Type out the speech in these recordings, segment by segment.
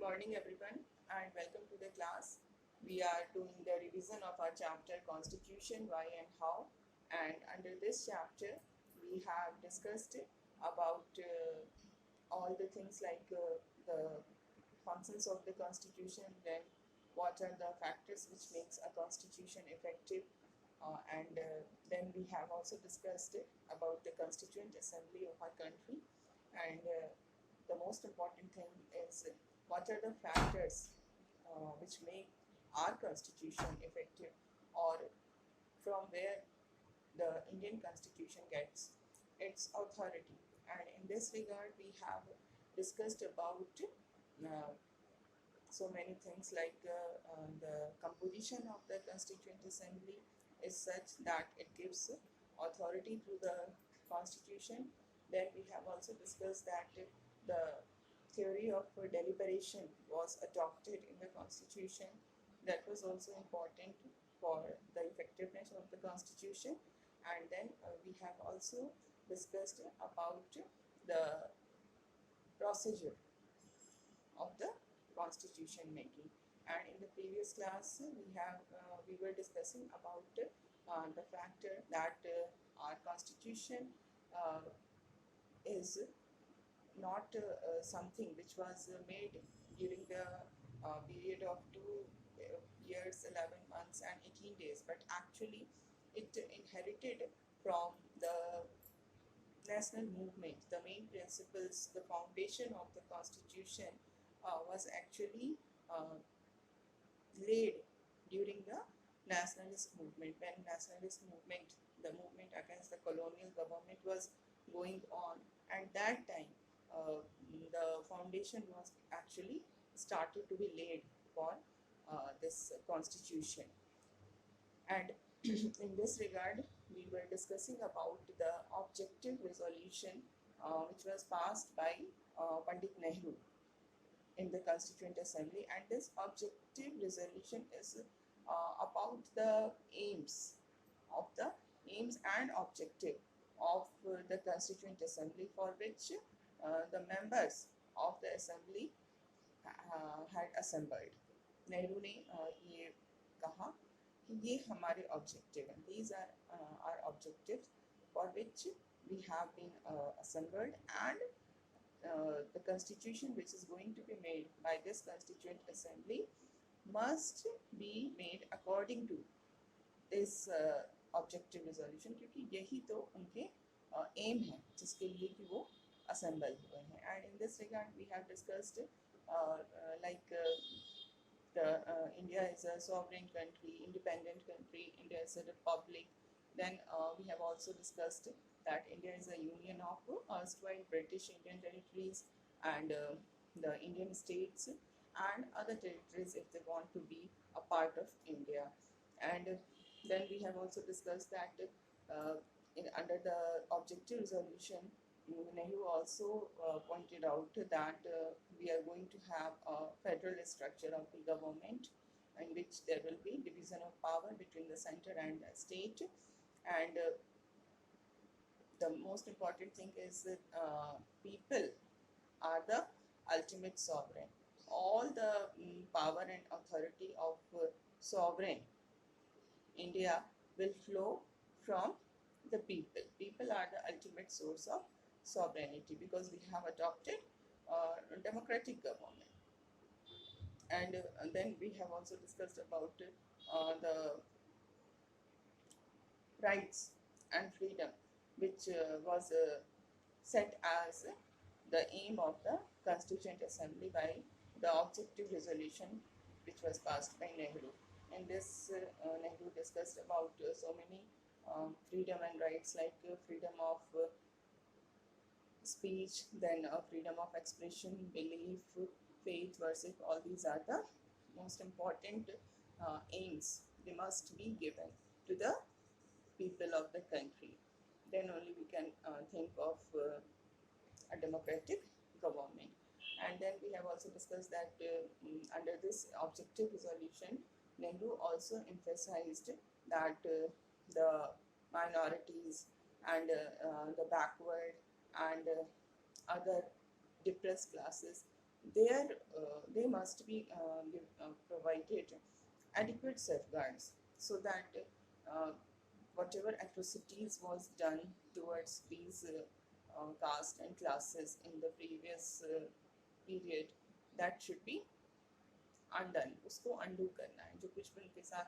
morning everyone and welcome to the class. We are doing the revision of our chapter Constitution, Why and How, and under this chapter we have discussed about all the things like the functions of the constitution, then what are the factors which makes a constitution effective, and then we have also discussed about the constituent assembly of our country, and the most important thing is what are the factors which make our constitution effective, or from where the Indian constitution gets its authority. And in this regard, we have discussed about so many things like the composition of the constituent assembly is such that it gives authority through the constitution. Then we have also discussed that the theory of deliberation was adopted in the constitution. That was also important for the effectiveness of the constitution. And then we have also discussed about the procedure of the constitution making. And in the previous class we were discussing about the factor that our constitution is not something which was made during the period of 2 years, 11 months and 18 days, but actually it inherited from the national movement. The main principles, the foundation of the constitution was actually laid during the nationalist movement. When nationalist movement, the movement against the colonial government was going on, and that time the foundation was actually started to be laid for this constitution. And in this regard, we were discussing about the objective resolution which was passed by Pandit Nehru in the Constituent Assembly. And this objective resolution is about the aims and objective of the Constituent Assembly, for which the members of the assembly had assembled. Nehru ने ये कहा कि ये हमारे objective हैं, these are our objectives for which we have been assembled, and the constitution which is going to be made by this constituent assembly must be made according to this objective resolution, क्योंकि यही तो उनके aim है जिसके लिए कि वो assemble हुए हैं. And in this regard we have discussed India is a sovereign country, independent country. India is a republic. Then we have also discussed that India is a union of erstwhile British Indian territories and the Indian states and other territories if they want to be a part of India. And then we have also discussed that under the objective resolution, Nehru also pointed out that we are going to have a federal structure of the government in which there will be division of power between the center and the state. And the most important thing is that people are the ultimate sovereign. All the power and authority of sovereign India will flow from the people. People are the ultimate source of sovereignty because we have adopted democratic government. And then we have also discussed about the rights and freedom which was set as the aim of the Constituent Assembly by the objective resolution which was passed by Nehru. In this, Nehru discussed about so many freedom and rights like freedom of speech, then freedom of expression, belief, faith, worship. All these are the most important aims. They must be given to the people of the country. Then only we can think of a democratic government. And then we have also discussed that under this objective resolution, Nehru also emphasized that the minorities and the backward and other depressed classes they must be provided adequate safeguards so that whatever atrocities was done towards these caste and classes in the previous period, that should be undone. उसको undo करना है जो कुछ भी उनके साथ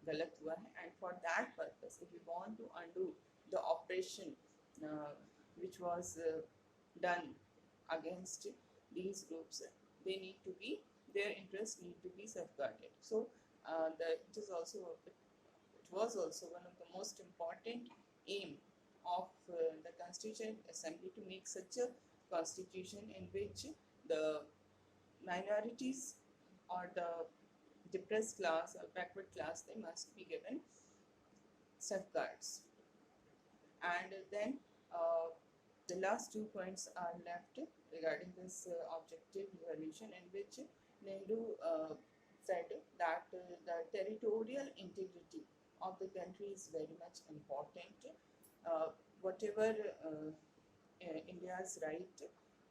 गलत हुआ है, and for that purpose if we want to undo the oppression which was done against these groups, they need to be, their interests need to be safeguarded. So it was also one of the most important aim of the Constituent Assembly to make such a constitution in which the minorities or the depressed class or backward class, they must be given safeguards. And then the last 2 points are left regarding this objective resolution, in which Nehru said that the territorial integrity of the country is very much important. Whatever India's right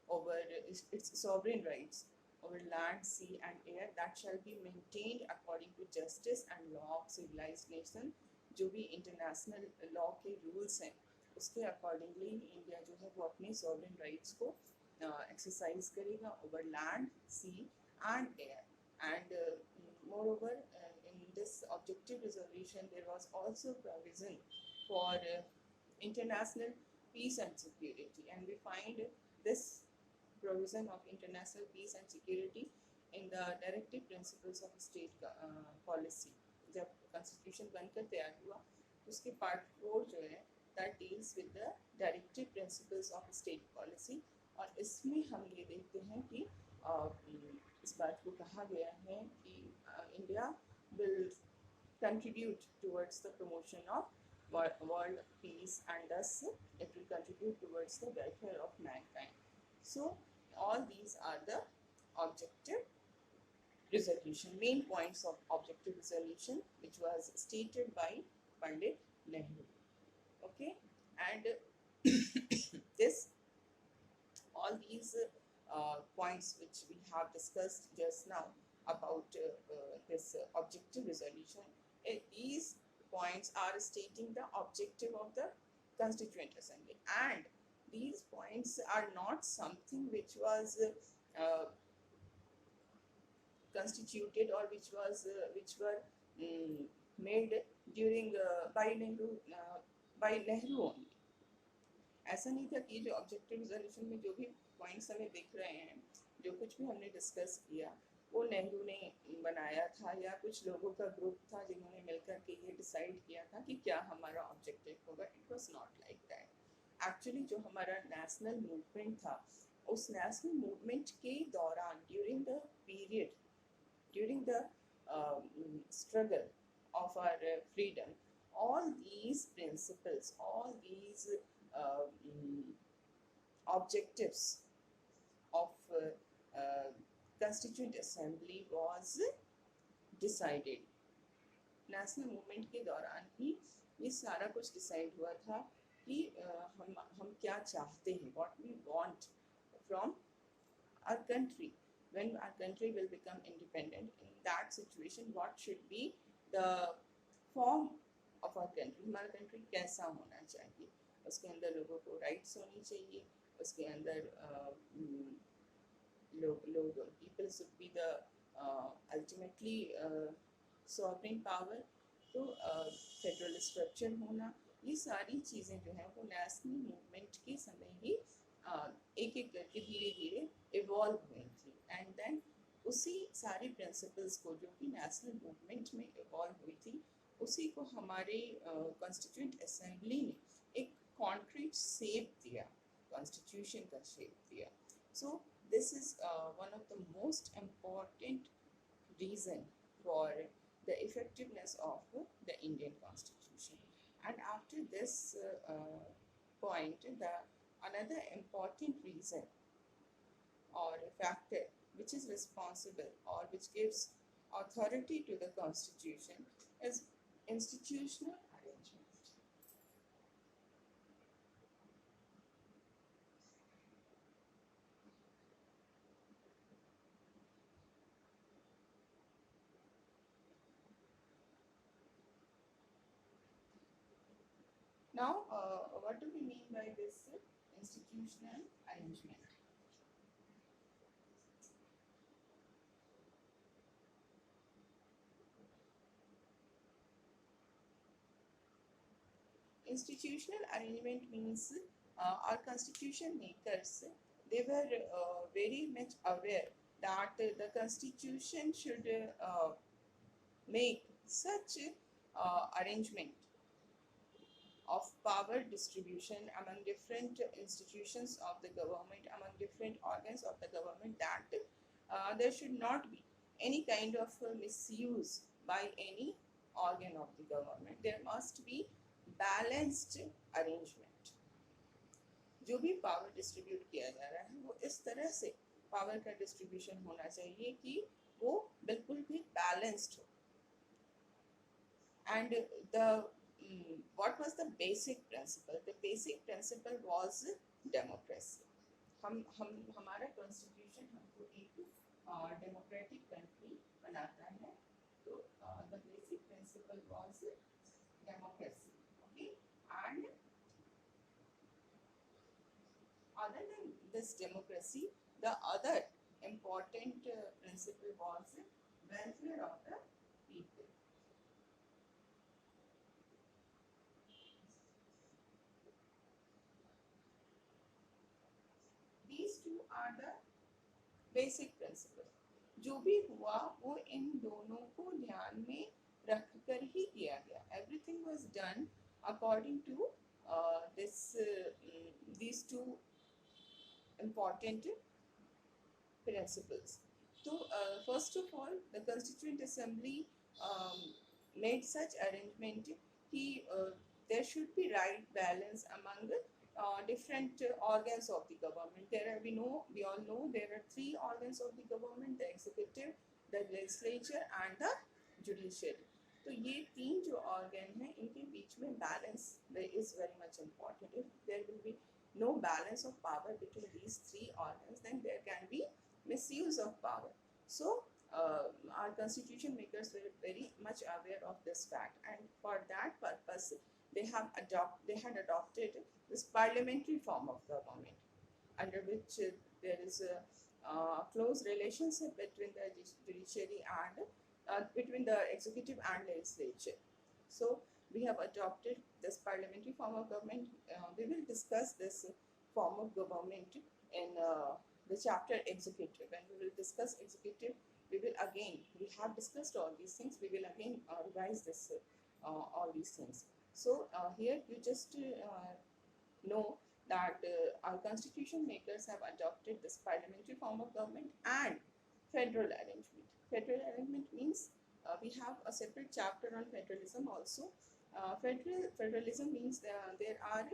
over its sovereign rights over land, sea and air, that shall be maintained according to justice and law of civilized nation. जो भी international law के rules हैं उसके accordingly India जो है वो अपने sovereign rights को एक्सरसाइज करेगा over land, sea and air. And moreover, in this objective resolution there was also provision for international peace and security, and we find this provision of international peace and security in the directive principles of state policy. जब constitution बनकर तैयार हुआ उसके part 4 जो है that deals with the directive principles of state policy, और इसमें हम ये देखते हैं कि इस बात को कहा गया है कि India will contribute towards the promotion of world peace, and thus it will contribute towards the welfare of mankind. So all these are the objective resolution, main points of objective resolution, which was stated by Pandit Nehru. Okay, and this all these points which we have discussed just now about this objective resolution, these points are stating the objective of the Constituent Assembly, and these points are not something which was constituted or which were made during by Nehru only. ऐसा नहीं था कि जो objective resolution में जो भी points हमें दिख रहे हैं, जो कुछ भी हमने डिस्कस किया, वो नेहरू ने बनाया था या कुछ लोगों का ग्रुप था जिन्होंने मिलकर के ये डिसाइड किया था कि क्या हमारा ऑब्जेक्टिव होगा. It was not like that. Actually जो हमारा नेशनल मूवमेंट था, उस नेशनल मूवमेंट के दौरान during the struggle of our freedom, all these principles, all these objectives of Constituent Assembly was decided. National movement के दौरान ही ये सारा कुछ डिसाइड हुआ था कि हम क्या चाहते हैं, what we want from our country. When our country will become independent, in that situation what should be the form of our country, हमारा country कैसा होना चाहिए, उसके अंदर लोगों को राइट्स होनी चाहिए, उसके अंदर people should be the ultimately sovereign power, तो फेडरल स्ट्रक्चर होना, ये सारी चीज़ें जो हैं वो नेशनल मूवमेंट के समय ही एक एक करके धीरे धीरे इवॉल्व हुई थी. एंड देन उसी सारे प्रिंसिपल्स को जो कि नेशनल मूवमेंट में इवॉल्व हुई थी, उसी को हमारे कॉन्स्टिट्यूएंट असेंबली ने एक कॉन्क्रीट शेप दिया, कॉन्स्टिट्यूशन का शेप दिया. So this is one of the most important reason for the effectiveness of the Indian Constitution. And after this point, another important reason or factor which is responsible or which gives authority to the Constitution is institutional arrangement. Now, what do we mean by this institutional arrangement? Institutional arrangement means our constitution makers, they were very much aware that the constitution should make such arrangement of power distribution among different institutions of the government, among different organs of the government, that there should not be any kind of misuse by any organ of the government. There must be balanced arrangement. जो भी power distribute किया जा रहा है वो इस तरह से पावर का डिस्ट्रीब्यूशन होना चाहिए कि वो बिल्कुल भी बैलेंस्ड हो. And what was the basic principle? The basic principle was democracy. हम हमारा constitution हमको एक democratic country बनाता है. तो the basic principle was democracy. Okay, and other than this democracy, the other important principle was welfare of the people. These two are the basic principle. जो भी हुआ वो इन दोनों को ध्यान में रखकर ही किया गया. Everything was done according to these two important principles. So first of all, the Constituent Assembly made such arrangement कि there should be right balance among different organs of the government. We all know there are three organs of the government: the executive, the legislature, and the judiciary. तो ये तीन जो organ हैं इनके बीच में balance is very much important. If there will be no balance of power between these three organs, then there can be misuse of power. So our constitution makers were very much aware of this fact, and for that purpose they had adopted this parliamentary form of government, under which there is a close relationship between the judiciary and between the executive and legislature. So we have adopted this parliamentary form of government. We will discuss this form of government in the chapter executive. When we will discuss executive, we have discussed all these things. We will again revise this all these things. So here you just know that our constitution makers have adopted this parliamentary form of government and federal arrangement. Federal arrangement means we have a separate chapter on federalism also. Federalism means there are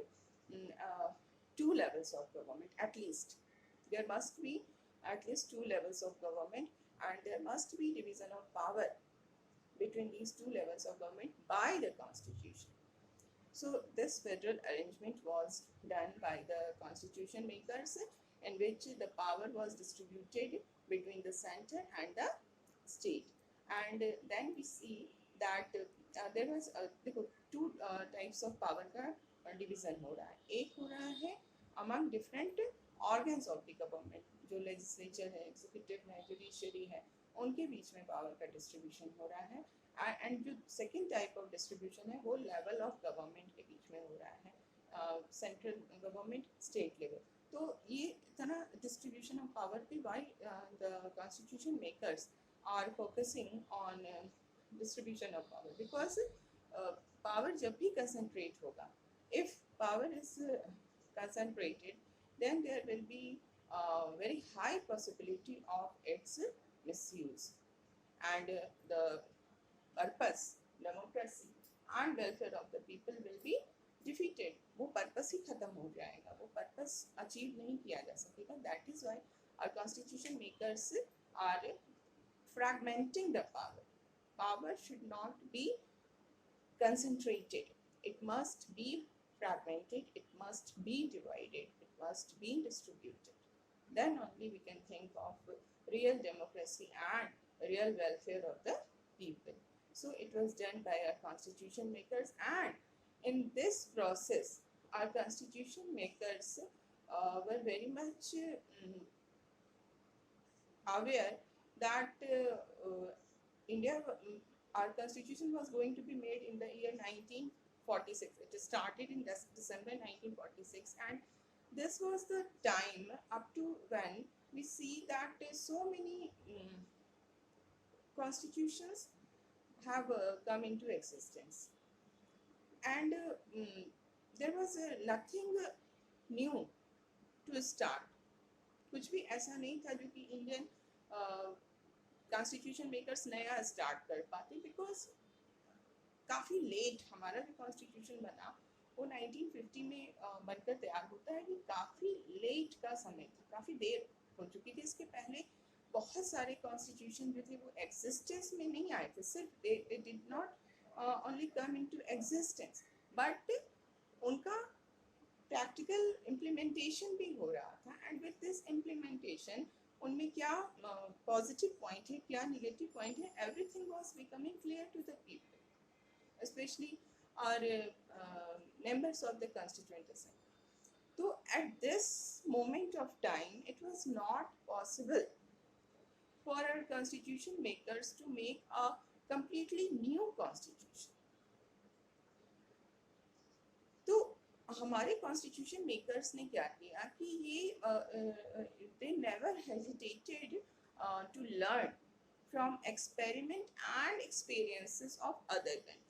two levels of government at least. There must be at least two levels of government, and there must be division of power between these two levels of government by the constitution. So this federal arrangement was done by the constitution makers, in which the power was distributed between the center and the state. And then we see that there was two types of power का division हो रहा है. एक हो रहा है among different organs of the government, जो legislature है, executive है, judiciary है, उनके बीच में power का distribution हो रहा है. And जो second type of distribution है वो level of government के बीच में हो रहा है, central government, state level. तो ये इतना distribution of power पे why the constitution makers are focusing on distribution of power, because power जब भी concentrate होगा, if power is concentrated, then there will be very high possibility of its misuse, and the purpose, democracy and welfare of the people will be defeated. वो purpose ही खत्म हो जाएगा, वो purpose achieve नहीं किया जा सकेगा. That is why our constitution makers are fragmenting the power. Power should not be concentrated. It must be fragmented. It must be divided. It must be distributed. Then only we can think of real democracy and real welfare of the people. So it was done by our constitution makers, and In this process, our constitution makers were very much aware that India, our constitution was going to be made in the year 1946. It started in December 1946, and this was the time up to when we see that so many constitutions have come into existence, and there was nothing new to start. कुछ भी ऐसा नहीं था जो कि Indian constitution makers नया start कर पाते, बिकॉज काफ़ी लेट हमारा जो कॉन्स्टिट्यूशन बना वो 1950 में बनकर तैयार होता है, कि काफ़ी लेट का समय था, काफ़ी देर हो चुकी थी। इसके पहले बहुत सारे कॉन्स्टिट्यूशन जो थे वो एग्जिस्टेंस में नहीं आए थे, सिर्फ they did not only come into existence, but उनका प्रैक्टिकल इम्प्लीमेंटेशन भी हो रहा था। एंड विद दिस इम्प्लीमेंटेशन उनमें क्या पॉजिटिव पॉइंट है, क्या निगेटिव पॉइंट है, everything was becoming clear to the people, especially our members of the Constituent Assembly. So at this moment of time, it was not possible for our constitution makers to make a completely new constitution. तो हमारे constitution makers ने क्या किया कि ये they never hesitated to learn from experiment and experiences of other countries.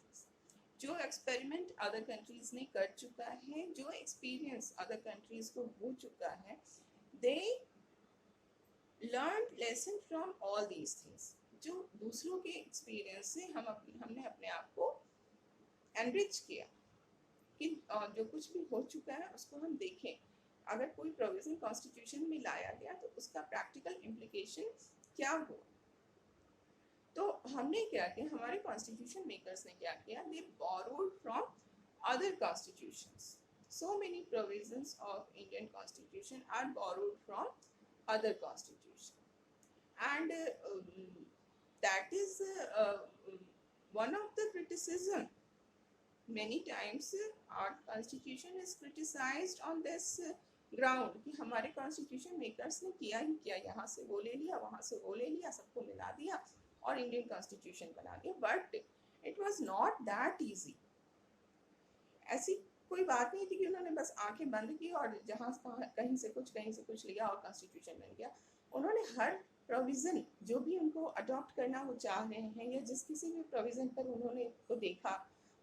जो experiment other countries ने कर चुका है, जो एक्सपीरियंस अदर कंट्रीज को हो चुका है, they learn lesson from all these things. जो दूसरों के एक्सपीरियंस से हमने अपने आप को एनरिच किया कि जो कुछ भी हो चुका है उसको हम देखें, अगर कोई प्रोविजन कॉन्स्टिट्यूशन में लाया गया तो उसका प्रैक्टिकल इम्प्लीकेशन क्या हो। तो हमने क्या किया, हमारे कॉन्स्टिट्यूशन मेकर्स ने क्या किया, they borrowed from other constitutions. So many provisions of Indian constitution are borrowed from other constitution, and that is one of the criticism. Many times our constitution is criticized on this ground कि हमारे constitution makers ने किया ही क्या, यहाँ से वो ले लिया, वहाँ से वो ले लिया, सबको मिला दिया और इंडियन कॉन्स्टिट्यूशन बना दिया। But it was not that easy. ऐसी कोई बात नहीं थी कि उन्होंने बस आंखें बंद की और जहाँ कहीं से कुछ लिया और कॉन्स्टिट्यूशन बन गया। उन्होंने हर प्रोविज़न जो भी उनको अडॉप्ट करना वो चाह रहे हैं, या जिस किसी भी प्रोविज़न पर उन्होंने तो देखा,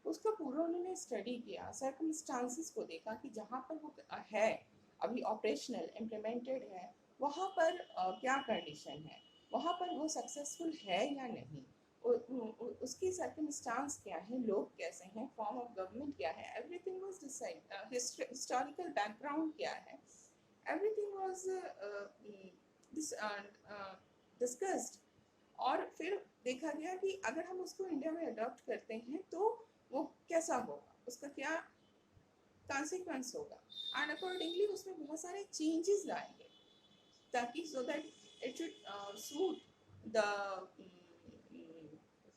उसका पूरा उन्होंने स्टडी किया, सर्कमस्टांसेस को देखा कि जहाँ पर वो है अभी ऑपरेशनल इम्प्लीमेंटेड है, वहाँ पर क्या कंडीशन है, वहाँ पर वो सक्सेसफुल है या नहीं, उसकी सर्कमस्टांस क्या है, लोग कैसे हैं, फॉर्म ऑफ गवर्नमेंट क्या है, everything was decide, historical background क्या है, एवरीथिंग वाज डिस्कस्ड। और फिर देखा गया कि अगर हम उसको इंडिया में अडॉप्ट करते हैं तो वो कैसा होगा, उसका क्या कॉन्सिक्वेंस होगा, एंड अकॉर्डिंगली उसमें बहुत सारे चेंजेस लाएंगे ताकि so that it should suit the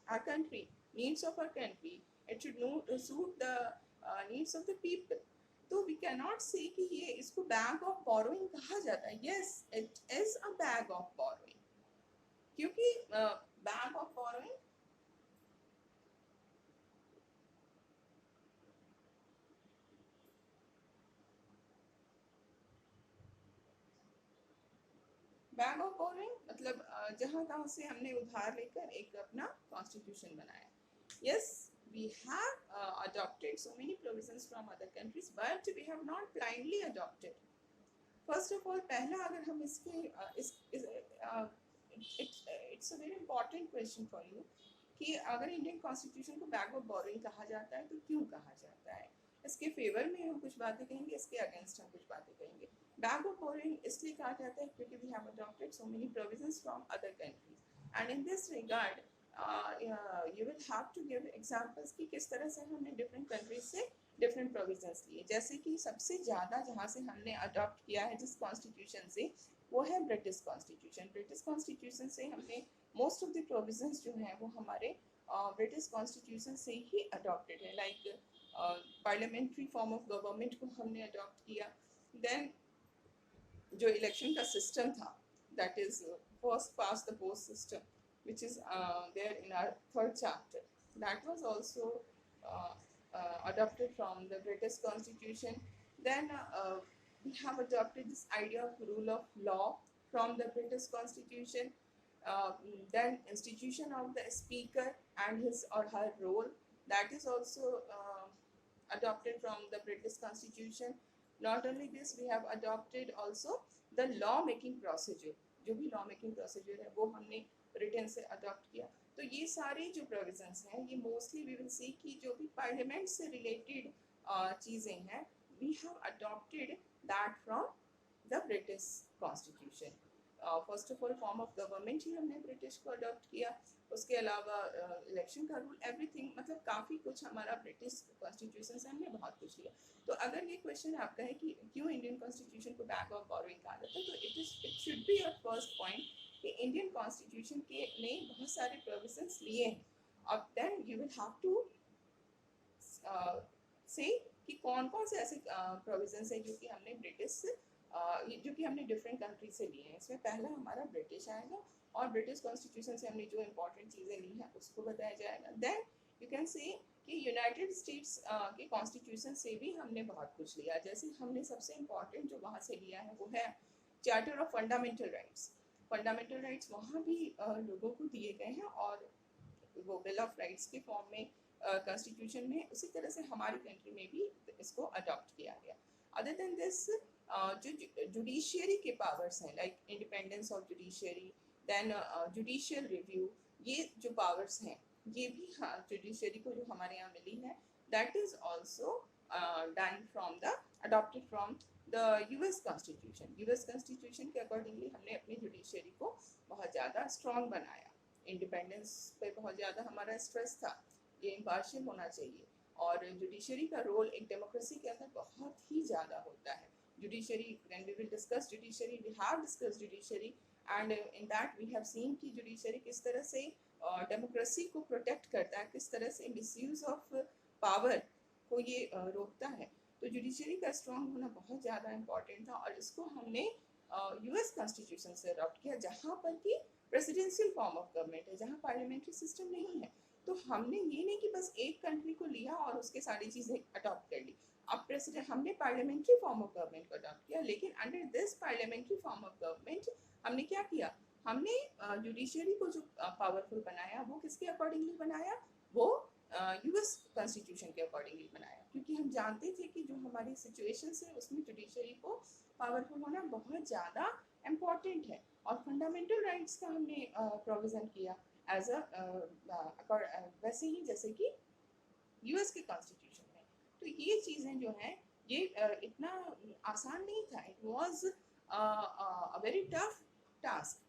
our country, needs of our country, it should suit the needs of the people. तो we cannot say कि ये इसको बैग ऑफ बोरोइंग कहा जाता है। yes, it is a bag of borrowing, क्योंकि bag of borrowing bag of borrowing मतलब जहाँ तहाँ से हमने उधार लेकर एक अपना कॉन्स्टिट्यूशन बनाया। yes, we have adopted so many provisions from other countries, but we have not blindly adopted. First of all, पहला अगर हम इसके it's a very important question for you कि अगर इंडियन कॉन्स्टिट्यूशन को बैग ऑफ बोरोइंग कहा जाता है तो क्यों कहा जाता है। इसके फेवर में हम कुछ बातें कहेंगे, इसके अगेंस्ट हम कुछ बातें कहेंगे। बैग ऑफ बोरोइंग इसलिए कहा जाता है क्योंकि we have adopted so many provisions from other countries, and in this regard you will have to give examples कि किस तरह से हमने डिफरेंट कंट्रीज से डिफरेंट प्रोविजंस लिए। जैसे कि सबसे ज़्यादा जहाँ से हमने अडॉप्ट किया है जिस कॉन्स्टिट्यूशन से, वो है ब्रिटिश कॉन्स्टिट्यूशन। ब्रिटिश कॉन्स्टिट्यूशन से हमने मोस्ट ऑफ द प्रोविजंस जो हैं वो हमारे ब्रिटिश कॉन्स्टिट्यूशन से ही अडॉप्टेड है। Like parliamentary form of government को हमने अडॉप्ट किया. देन जो इलेक्शन का सिस्टम था, that is first past the post system, which is there in our third chapter, that was also adopted from the British Constitution. Then we have adopted this idea of rule of law from the British Constitution. uh, then institution of the speaker and his or her role, that is also adopted from the British Constitution. Not only this, we have adopted also the law making procedure. जो भी law making procedure है वो हमने written से adopt किया. तो ये सारे जो प्रोविजंस हैं ये मोस्टली वी विल सी कि जो भी पार्लियामेंट से रिलेटेड चीज़ें हैं, we have adopted that from the British constitution. First of all form of government ही हमने ब्रिटिश को अडॉप्ट किया. उसके अलावा इलेक्शन का रूल, एवरीथिंग, मतलब काफ़ी कुछ हमारा ब्रिटिश कॉन्स्टिट्यूशन से हमने बहुत कुछ लिया. तो अगर ये क्वेश्चन आपका है कि क्यों इंडियन कॉन्स्टिट्यूशन को बैक ऑफ बोरोइंग कहा जाता है, तो it should be your first point कि इंडियन कॉन्स्टिट्यूशन के ने बहुत सारे प्रोविजंस लिए हैं. अब then you will have to say कि कौन कौन से ऐसे प्रोविजंस हैं जो कि हमने ब्रिटिश जो कि हमने डिफरेंट कंट्री से लिए हैं. इसमें पहला हमारा ब्रिटिश आएगा और ब्रिटिश कॉन्स्टिट्यूशन से हमने जो इम्पोर्टेंट चीज़ें ली हैं उसको बताया जाएगा. देन यू कैन से कि यूनाइटेड स्टेट्स के कॉन्स्टिट्यूशन से भी हमने बहुत कुछ लिया. जैसे हमने सबसे इम्पोर्टेंट जो वहाँ से लिया है वो है charter of fundamental rights. Fundamental rights वहाँ भी लोगों को दिए गए हैं और वो बिल ऑफ राइट्स के फॉर्म में कॉन्स्टिट्यूशन में, उसी तरह से हमारी कंट्री में भी इसको अडॉप्ट किया गया. अदर देन दिस जो जुडिशियरी के पावर्स हैं, like independence of judiciary, then judicial review, ये जो पावर्स हैं ये भी जुडिशियरी को जो हमारे यहाँ मिली है, that is also done from the adopted from the US constitution. US constitution के अकॉर्डिंगली हमने अपनी जुडिशियरी को बहुत ज़्यादा स्ट्रॉन्ग बनाया. इंडिपेंडेंस पे बहुत ज़्यादा हमारा स्ट्रेस था, ये इम्पार्शियल होना चाहिए. और जुडिशरी का रोल एक डेमोक्रेसी के अंदर बहुत ही ज़्यादा होता है. Judiciary, when we will discuss judiciary, we have discuss judiciary, and in that we have seen कि जुडिशरी किस तरह से डेमोक्रेसी को प्रोटेक्ट करता है, किस तरह से मिसयूज ऑफ पावर को ये रोकता है. तो जुडिशरी का स्ट्रॉन्ग होना बहुत ज़्यादा इम्पॉर्टेंट था और इसको हमने यूएस कॉन्स्टिट्यूशन से अडॉप्ट किया, जहाँ पर कि प्रेसिडेंशियल फॉर्म ऑफ गवर्नमेंट है, जहाँ पार्लियामेंट्री सिस्टम नहीं है. तो हमने ये नहीं कि बस एक कंट्री को लिया और उसके सारी चीज़ें अडॉप्ट कर ली. अब प्रेसिडेंट, हमने पार्लियामेंट्री फॉर्म ऑफ गवर्नमेंट को अडॉप्ट किया, लेकिन under this parliamentary form of government हमने क्या किया, हमने जुडिशरी को जो पावरफुल बनाया वो किसके अकॉर्डिंगली बनाया, वो यूएस कॉन्स्टिट्यूशन के अकॉर्डिंगली बनाया. क्योंकि हम जानते थे कि जो हमारी सिचुएशन है उसमें जुडिशरी को पावरफुल होना बहुत ज़्यादा इम्पॉर्टेंट है. और फंडामेंटल राइट्स का हमने प्रोविज़न किया एज वैसे ही जैसे कि यूएस के कॉन्स्टिट्यूशन में. तो ये चीज़ें जो हैं ये इतना आसान नहीं था. It was a very tough task.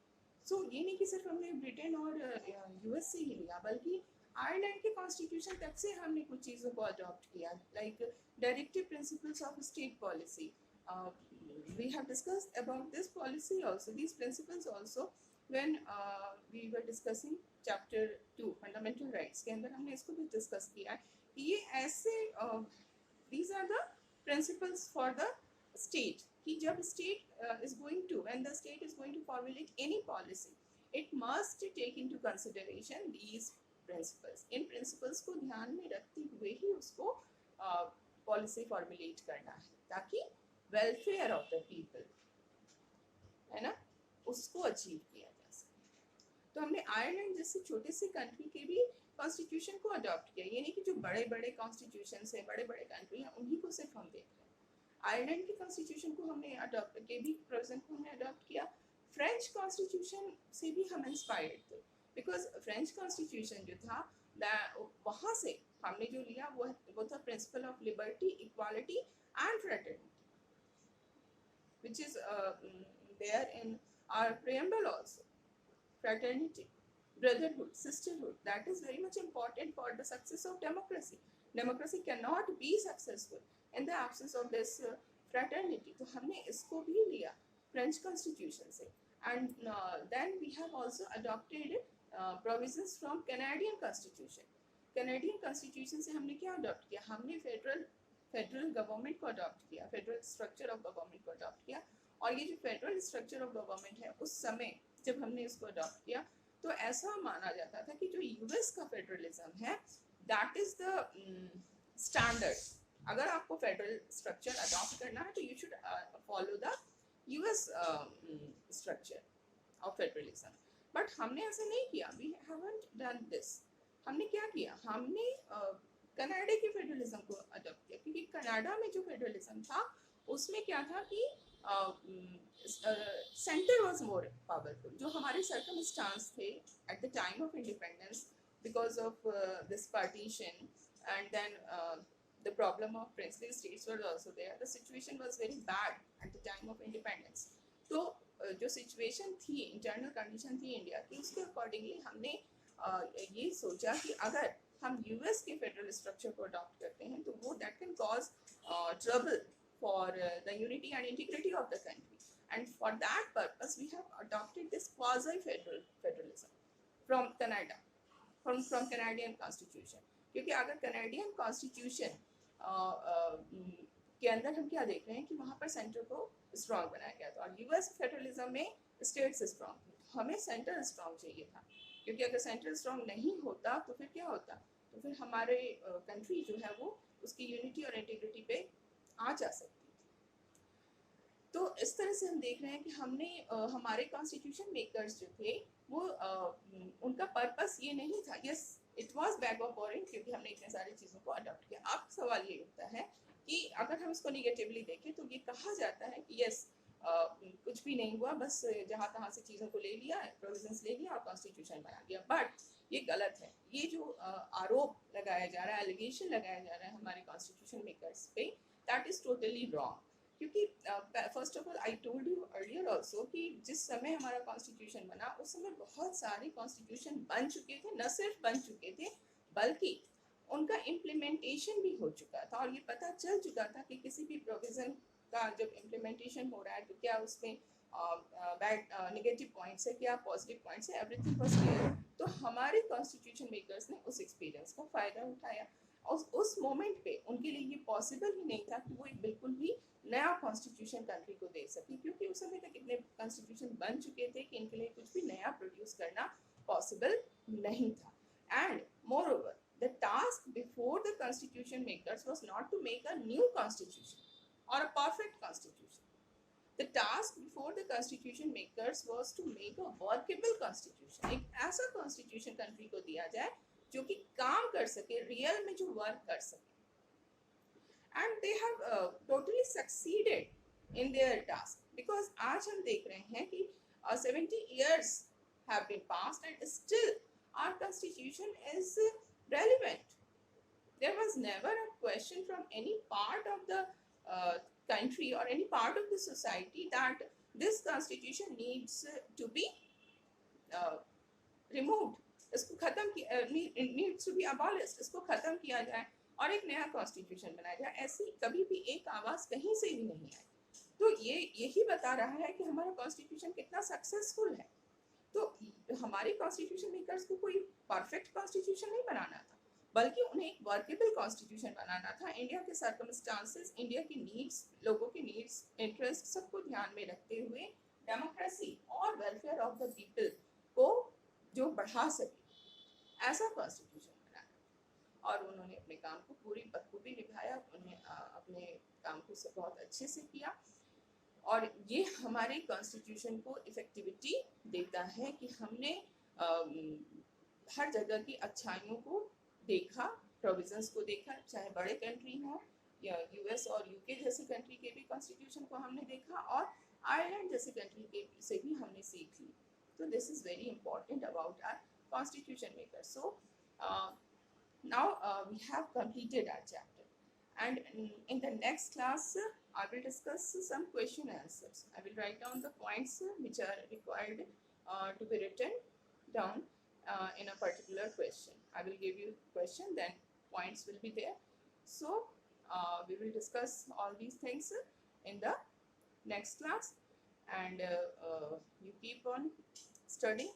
So ये नहीं कि सिर्फ हमने ब्रिटेन और यूएस से ही लिया, बल्कि आयरलैंड के कॉन्स्टिट्यूशन तक से हमने कुछ चीज़ों को अडॉप्ट किया, like directive principles of state policy. We have discussed about this policy also, these principles also, when we were discussing chapter 2 fundamental rights के अंदर हमने इसको भी डिस्कस किया है कि ये ऐसे these are the principles for the state कि जब state is going to, when the state is going to formulate any policy, it must take into consideration these principles. In principles को ध्यान में रखते हुए ही उसको पॉलिसी फॉर्मुलेट करना है, ताकि वेलफेयर ऑफ द पीपल है ना, उसको अचीव किया जा सके. तो हमने आयरलैंड जैसे छोटे से कंट्री के भी कॉन्स्टिट्यूशन को अडॉप्ट किया. ये नहीं कि जो बड़े बड़े कॉन्स्टिट्यूशन है, बड़े बड़े कंट्री हैं, उन्हीं को सिर्फ हम देख रहे हैं. आयरलैंड के कॉन्स्टिट्यूशन को हमने अडॉप्ट के भी प्रोविजन को हमने अडॉप्ट किया. फ्रेंच कॉन्स्टिट्यूशन से भी हम इंस्पायर्ड थे, बिकॉज फ्रेंच कॉन्स्टिट्यूशन जो था वहाँ से हमने जो लिया वो था principle of liberty, equality and fraternity, which is there in our preamble also. Fraternity, brotherhood, sisterhood, that is very much important for the success of democracy. Democracy cannot be successful in the absence of this fraternity. तो हमने इसको भी लिया French Constitution से. And then we have also adopted provisions from Canadian Constitution. Canadian constitution से हमने क्या adopt किया, हमने फेडरल गवर्नमेंट को अडॉप्ट किया, फेडरल स्ट्रक्चर ऑफ गवर्नमेंट को अडॉप्ट किया। और ये जो फेडरल स्ट्रक्चर ऑफ गवर्नमेंट है, उस समय जब हमने इसको अडॉप्ट किया तो ऐसा माना जाता था कि जो यूएस का फेडरलिज्म है दैट इज द स्टैंडर्ड। अगर आपको फेडरल स्ट्रक्चर अडॉप्ट करना है तो you should follow the US structure of federalism. But हमने ऐसा नहीं किया, वी हैवंट डन दिस। हमने क्या किया, हमने कनाडा के फेडरलिज्म को अडॉप्ट किया, क्योंकि कनाडा में जो फेडरलिज्म था उसमें क्या था कि सेंटर वाज मोर पावरफुल। जो हमारे सर्कमस्टांस थे at the time of independence because of this partition and then the problem of princely states were also there, the situation was very bad at the time of independence। तो जो situation थी, internal condition थी India की, उसके accordingly हमने ये सोचा कि अगर हम यूएस के फेडरल स्ट्रक्चर को अडॉप्ट करते हैं तो वो that can cause trouble for the unity and integrity of the country, and for that purpose we have adopted this quasi federalism from Canada, from Canadian constitution. क्योंकि अगर Canadian constitution के अंदर हम क्या देख रहे हैं कि वहाँ पर सेंटर को स्ट्रॉन्ग बनाया गया था, और यूएस फेडरलिज्म में स्टेट्स स्ट्रॉन्ग थे। हमें सेंटर स्ट्रॉन्ग चाहिए था, क्योंकि अगर सेंटर स्ट्रॉन्ग नहीं होता तो फिर क्या होता, तो फिर हमारे कंट्री जो है वो उसकी यूनिटी और इंटीग्रिटी पे आ जा सकती। तो इस तरह से हम देख रहे हैं कि हमने हमारे कॉन्स्टिट्यूशन मेकर्स जो थे वो उनका पर्पस ये नहीं था, yes it was bag of boring, क्योंकि हमने इतने सारी चीज़ों को अडॉप्ट किया। अब सवाल ये उठता है कि अगर हम इसको निगेटिवली देखें तो ये कहा जाता है कि यस कुछ भी नहीं हुआ, बस जहाँ तहाँ से चीज़ों को ले लिया, प्रोविजंस ले लिया और कॉन्स्टिट्यूशन बना दिया। बट ये गलत है। ये जो आरोप लगाया जा रहा है, एलिगेशन लगाया जा रहा है हमारे कॉन्स्टिट्यूशन मेकर्स पे, दैट इज़ टोटली रॉन्ग। क्योंकि first of all I told you earlier also कि जिस समय हमारा कॉन्स्टिट्यूशन बना उस समय बहुत सारे कॉन्स्टिट्यूशन बन चुके थे, न सिर्फ बन चुके थे बल्कि उनका इम्प्लीमेंटेशन भी हो चुका था, और ये पता चल चुका था कि किसी भी प्रोविज़न का जब इम्प्लीमेंटेशन हो रहा है तो क्या उसमें बैड नेगेटिव पॉइंट्स है, क्या पॉजिटिव पॉइंट्स है, एवरीथिंग वाज क्लियर। तो हमारे कॉन्स्टिट्यूशन मेकर्स ने उस एक्सपीरियंस का फ़ायदा उठाया। उस मोमेंट पे उनके लिए ये पॉसिबल ही नहीं था कि वो एक बिल्कुल भी नया कॉन्स्टिट्यूशन कंट्री को दे सके, क्योंकि उस समय तक इतने कॉन्स्टिट्यूशन बन चुके थे कि इनके लिए कुछ भी नया प्रोड्यूस करना पॉसिबल नहीं था। And moreover the task before the constitution makers was not to make a new constitution और a perfect constitution. The task before the constitution makers was to make a workable constitution। एक ऐसा constitution country को दिया जाए जो कि काम कर सके, रियल में जो वर्क कर सके। And they have totally succeeded in their task, because आज हम देख रहे हैं कि 70 years have been passed and still our constitution is relevant। There was never a question from any part of the country or any part of the society that this constitution needs to be removed, इसको खत्म किया, needs to be abolished, इसको खत्म किया जाए और एक नया कॉन्स्टिट्यूशन बनाया जाए। ऐसी कभी भी एक आवाज़ कहीं से भी नहीं आई। तो ये यही बता रहा है कि हमारा कॉन्स्टिट्यूशन कितना सक्सेसफुल है। तो हमारे कॉन्स्टिट्यूशन मेकर्स को कोई परफेक्ट कॉन्स्टिट्यूशन नहीं बनाना था, बल्कि उन्हें एक वर्केबल कॉन्स्टिट्यूशन बनाना था, इंडिया के सर्कमस्टांसेस, इंडिया की नीड्स, लोगों की नीड्स, इंटरेस्ट सबको ध्यान में रखते हुए डेमोक्रेसी और वेलफेयर ऑफ द पीपल को जो बढ़ा सके, ऐसा कॉन्स्टिट्यूशन बनाना। और उन्होंने अपने काम को पूरी बखूबी निभाया, उन्हें अपने काम को बहुत अच्छे से किया, और ये हमारे कॉन्स्टिट्यूशन को इफेक्टिविटी देता है कि हमने हर जगह की अच्छाइयों को देखा, प्रोविजंस को देखा, चाहे बड़े कंट्री हों या यूएस और यूके जैसे कंट्री के भी कॉन्स्टिट्यूशन को हमने देखा, और आयरलैंड जैसे कंट्री के से भी हमने सीख ली। तो this is very important about our constitution maker. So now we have completed our chapter, and in the next class I will discuss some question answers. I will write down the points which are required to be written down in a particular question. I will give you question, then points will be there. So we will discuss all these things in the next class, and you keep on studying.